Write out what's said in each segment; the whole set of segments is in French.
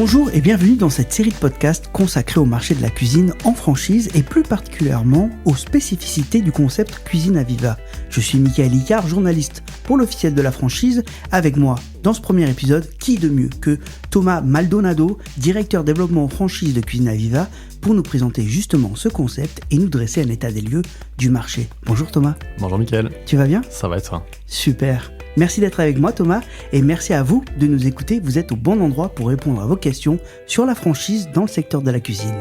Bonjour et bienvenue dans cette série de podcasts consacrée au marché de la cuisine en franchise et plus particulièrement aux spécificités du concept Cuisine Aviva. Je suis Michael Icard, journaliste pour l'officiel de la franchise. Avec moi, dans ce premier épisode, qui de mieux que Thomas Maldonado, directeur développement en franchise de Cuisine Aviva, pour nous présenter justement ce concept et nous dresser un état des lieux du marché. Bonjour Thomas. Bonjour Michael. Tu vas bien ? Ça va et toi ? Super. Merci d'être avec moi Thomas et merci à vous de nous écouter. Vous êtes au bon endroit pour répondre à vos questions sur la franchise dans le secteur de la cuisine.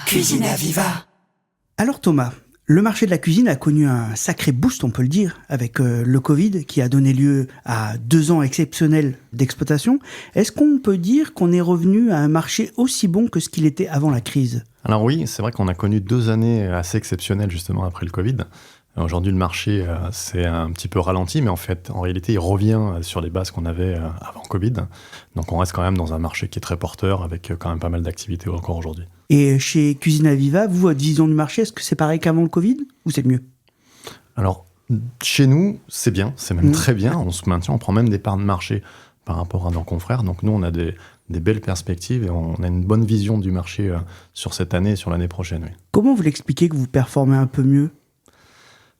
Cuisine Aviva. Alors Thomas, le marché de la cuisine a connu un sacré boost, on peut le dire, avec le Covid qui a donné lieu à 2 ans exceptionnels d'exploitation. Est-ce qu'on peut dire qu'on est revenu à un marché aussi bon que ce qu'il était avant la crise ? Alors oui, c'est vrai qu'on a connu 2 années assez exceptionnelles justement après le Covid. Aujourd'hui, le marché s'est un petit peu ralenti, mais en réalité, il revient sur les bases qu'on avait avant Covid. Donc, on reste quand même dans un marché qui est très porteur, avec quand même pas mal d'activités encore aujourd'hui. Et chez Cuisine Aviva, vous, votre vision du marché, est-ce que c'est pareil qu'avant le Covid ou c'est mieux ? Alors, chez nous, c'est bien, c'est même très bien. On se maintient, on prend même des parts de marché par rapport à nos confrères. Donc, nous, on a des belles perspectives et on a une bonne vision du marché sur cette année et sur l'année prochaine. Oui. Comment vous l'expliquez que vous performez un peu mieux ?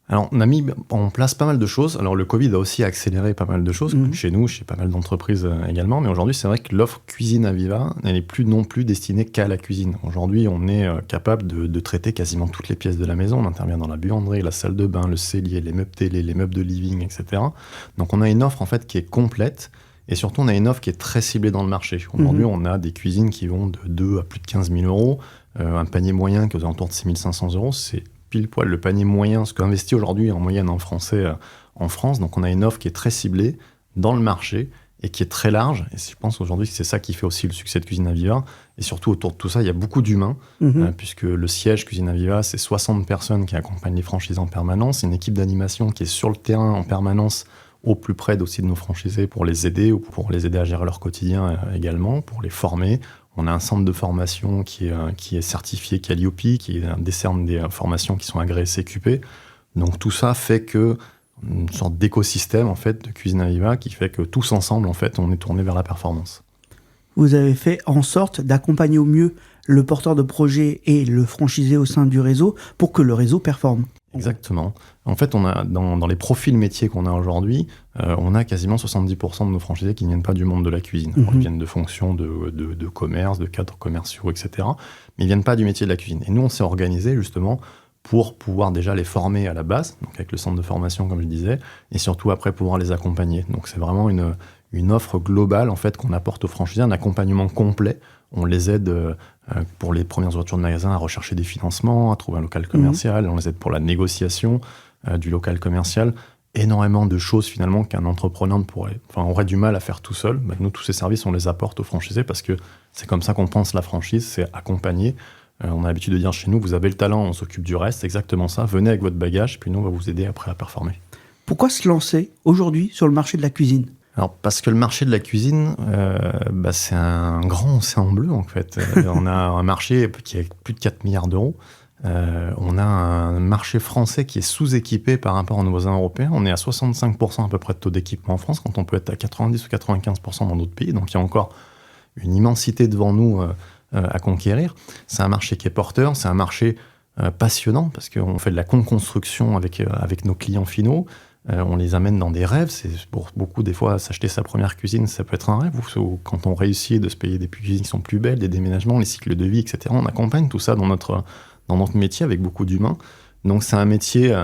Alors, on a mis en place pas mal de choses. Alors, le Covid a aussi accéléré pas mal de choses, comme chez nous, chez pas mal d'entreprises également. Mais aujourd'hui, c'est vrai que l'offre Cuisine Aviva, elle n'est plus non plus destinée qu'à la cuisine. Aujourd'hui, on est capable de traiter quasiment toutes les pièces de la maison. On intervient dans la buanderie, la salle de bain, le cellier, les meubles télé, les meubles de living, etc. Donc, on a une offre en fait qui est complète. Et surtout, on a une offre qui est très ciblée dans le marché. Aujourd'hui, on a des cuisines qui vont de 2 à plus de 15 000 euros. Un panier moyen qui est aux alentours de 6 500 euros, c'est pile poil le panier moyen, ce qu'investit aujourd'hui en moyenne en français en France. Donc on a une offre qui est très ciblée dans le marché et qui est très large. Et je pense aujourd'hui que c'est ça qui fait aussi le succès de Cuisine Aviva. Et surtout autour de tout ça, il y a beaucoup d'humains, puisque le siège Cuisine Aviva, c'est 60 personnes qui accompagnent les franchisés en permanence. C'est une équipe d'animation qui est sur le terrain en permanence, au plus près aussi de nos franchisés pour les aider ou pour les aider à gérer leur quotidien également, pour les former. On a un centre de formation qui est certifié Calliope, qui décerne des formations qui sont agréées CQP. Donc tout ça fait que une sorte d'écosystème en fait de Cuisine Aviva qui fait que tous ensemble en fait on est tourné vers la performance. Vous avez fait en sorte d'accompagner au mieux le porteur de projet et le franchisé au sein du réseau pour que le réseau performe. Exactement. En fait, on a dans les profils métiers qu'on a aujourd'hui, on a quasiment 70% de nos franchisés qui ne viennent pas du monde de la cuisine. Alors, ils viennent de fonctions de commerce, de cadres commerciaux, etc. Mais ils ne viennent pas du métier de la cuisine. Et nous, on s'est organisé justement pour pouvoir déjà les former à la base, donc avec le centre de formation, comme je disais, et surtout après pouvoir les accompagner. Donc c'est vraiment une offre globale en fait qu'on apporte aux franchisés, un accompagnement complet. On les aide pour les premières ouvertures de magasins à rechercher des financements, à trouver un local commercial. On les aide pour la négociation du local commercial. Énormément de choses finalement qu'un entrepreneur aurait du mal à faire tout seul. Nous, tous ces services, on les apporte aux franchisés parce que c'est comme ça qu'on pense la franchise, c'est accompagner. On a l'habitude de dire chez nous, vous avez le talent, on s'occupe du reste. C'est exactement ça. Venez avec votre bagage, puis nous, on va vous aider après à performer. Pourquoi se lancer aujourd'hui sur le marché de la cuisine ? Alors, parce que le marché de la cuisine, c'est un grand océan bleu, en fait. On a un marché qui a plus de 4 milliards d'euros. On a un marché français qui est sous-équipé par rapport à nos voisins européens. On est à 65% à peu près de taux d'équipement en France, quand on peut être à 90 ou 95% dans d'autres pays. Donc, il y a encore une immensité devant nous à conquérir. C'est un marché qui est porteur, c'est un marché passionnant, parce qu'on fait de la co-construction avec nos clients finaux. On les amène dans des rêves. C'est pour beaucoup, des fois, s'acheter sa première cuisine, ça peut être un rêve. Ou quand on réussit de se payer des cuisines qui sont plus belles, des déménagements, les cycles de vie, etc. On accompagne tout ça dans notre métier avec beaucoup d'humains. Donc, c'est un métier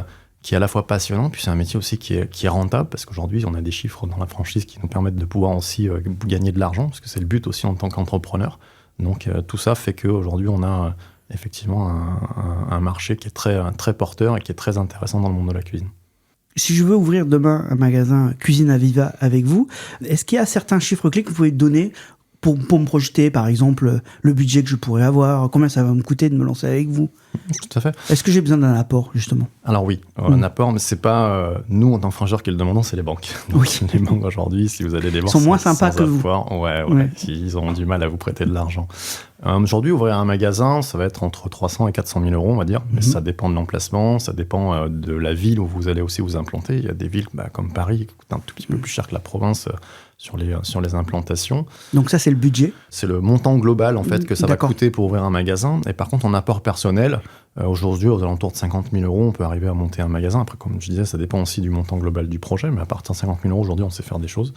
qui est à la fois passionnant, puis c'est un métier aussi qui est rentable, parce qu'aujourd'hui, on a des chiffres dans la franchise qui nous permettent de pouvoir aussi gagner de l'argent, parce que c'est le but aussi en tant qu'entrepreneur. Donc, tout ça fait qu'aujourd'hui, on a effectivement un marché qui est très, très porteur et qui est très intéressant dans le monde de la cuisine. Si je veux ouvrir demain un magasin Cuisine Aviva avec vous, est-ce qu'il y a certains chiffres clés que vous pouvez donner pour me projeter, par exemple, le budget que je pourrais avoir, combien ça va me coûter de me lancer avec vous. Tout à fait. Est-ce que j'ai besoin d'un apport, justement ? Alors oui, un apport, mais c'est pas nous, en tant que franchiseur, qui le demandons, c'est les banques. Donc, les banques aujourd'hui, si vous allez les voir, sont moins sympas que vous. Ouais. Ils auront du mal à vous prêter de l'argent. Aujourd'hui, ouvrir un magasin, ça va être entre 300 et 400 000 euros, on va dire. Mais ça dépend de l'emplacement, ça dépend de la ville où vous allez aussi vous implanter. Il y a des villes comme Paris qui coûtent un tout petit peu plus cher que la province sur les implantations. Donc ça, c'est le budget ? C'est le montant global, en fait, que ça va coûter pour ouvrir un magasin. Et par contre, en apport personnel, aujourd'hui, aux alentours de 50 000 euros, on peut arriver à monter un magasin. Après, comme je disais, ça dépend aussi du montant global du projet. Mais à partir de 50 000 euros, aujourd'hui, on sait faire des choses.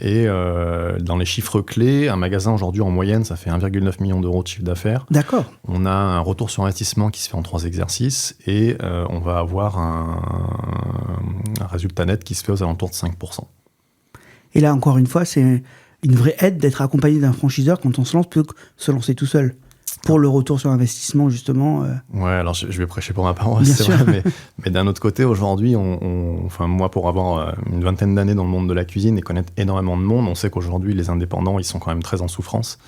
Et dans les chiffres clés, un magasin aujourd'hui en moyenne, ça fait 1,9 million d'euros de chiffre d'affaires. D'accord. On a un retour sur investissement qui se fait en 3 exercices et on va avoir un résultat net qui se fait aux alentours de 5%. Et là, encore une fois, c'est une vraie aide d'être accompagné d'un franchiseur quand on se lance plutôt que se lancer tout seul. Pour le retour sur investissement, justement. Ouais, alors je vais prêcher pour ma paroisse, c'est vrai, mais d'un autre côté, aujourd'hui, enfin, moi, pour avoir une vingtaine d'années dans le monde de la cuisine et connaître énormément de monde, on sait qu'aujourd'hui, les indépendants, ils sont quand même très en souffrance.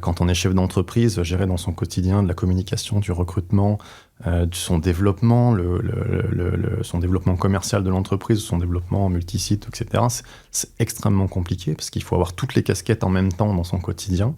Quand on est chef d'entreprise, gérer dans son quotidien de la communication, du recrutement, de son développement, son développement commercial de l'entreprise, son développement multisite, etc., c'est extrêmement compliqué parce qu'il faut avoir toutes les casquettes en même temps dans son quotidien.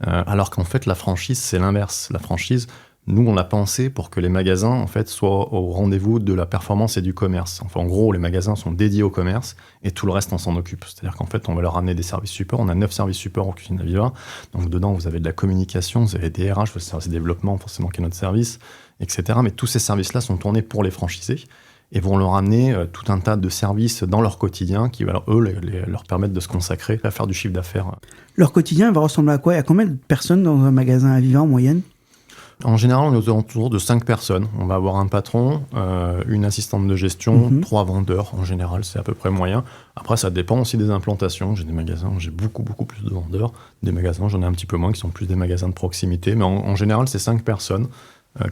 Alors qu'en fait, la franchise, c'est l'inverse. La franchise, nous, on l'a pensé pour que les magasins, en fait, soient au rendez-vous de la performance et du commerce. Enfin, en gros, les magasins sont dédiés au commerce et tout le reste, on s'en occupe. C'est-à-dire qu'en fait, on va leur amener des services support. On a 9 services support au Cuisine Aviva. Donc, dedans, vous avez de la communication, vous avez des RH, le service développement, forcément, qui est notre service, etc. Mais tous ces services-là sont tournés pour les franchisés et vont leur amener tout un tas de services dans leur quotidien qui va, leur permettre de se consacrer à faire du chiffre d'affaires. Leur quotidien va ressembler à quoi ? Il y a combien de personnes dans un magasin Aviva en moyenne ? En général, on est aux alentours de 5 personnes. On va avoir un patron, une assistante de gestion, 3 vendeurs. En général, c'est à peu près moyen. Après, ça dépend aussi des implantations. J'ai des magasins où j'ai beaucoup plus de vendeurs. Des magasins, j'en ai un petit peu moins, qui sont plus des magasins de proximité. Mais en général, c'est 5 personnes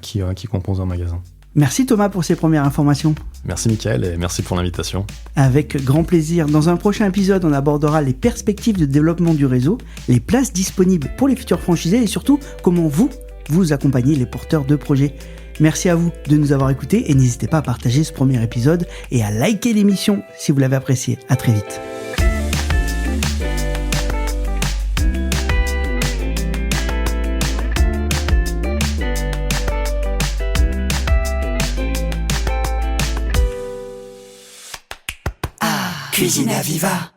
qui composent un magasin. Merci Thomas pour ces premières informations. Merci Mickaël et merci pour l'invitation. Avec grand plaisir. Dans un prochain épisode, on abordera les perspectives de développement du réseau, les places disponibles pour les futurs franchisés et surtout comment vous accompagnez les porteurs de projets. Merci à vous de nous avoir écoutés et n'hésitez pas à partager ce premier épisode et à liker l'émission si vous l'avez apprécié. À très vite. Cuisine Aviva.